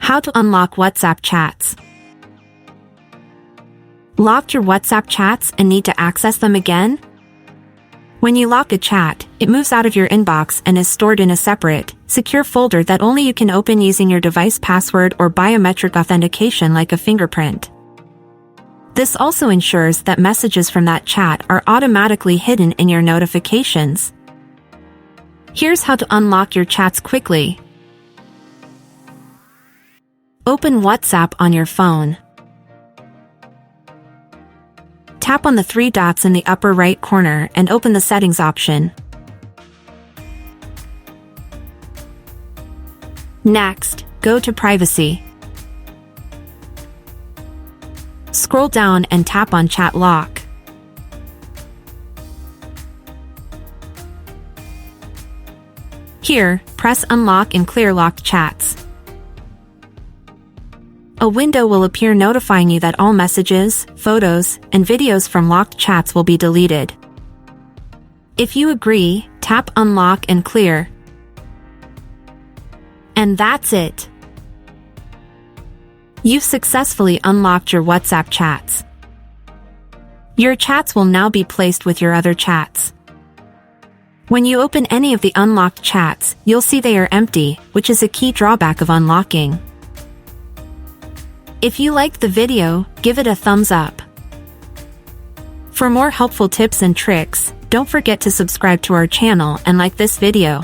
How to unlock WhatsApp chats. Locked your WhatsApp chats and need to access them again? When you lock a chat, it moves out of your inbox and is stored in a separate, secure folder that only you can open using your device password or biometric authentication like a fingerprint. This also ensures that messages from that chat are automatically hidden in your notifications. Here's how to unlock your chats quickly. Open WhatsApp on your phone. Tap on the three dots in the upper right corner and open the Settings option. Next, go to Privacy. Scroll down and tap on Chat Lock. Here, press Unlock and clear locked chats. A window will appear notifying you that all messages, photos, and videos from locked chats will be deleted. If you agree, tap Unlock and Clear. And that's it! You've successfully unlocked your WhatsApp chats. Your chats will now be placed with your other chats. When you open any of the unlocked chats, you'll see they are empty, which is a key drawback of unlocking. If you liked the video, give it a thumbs up. For more helpful tips and tricks, don't forget to subscribe to our channel and like this video.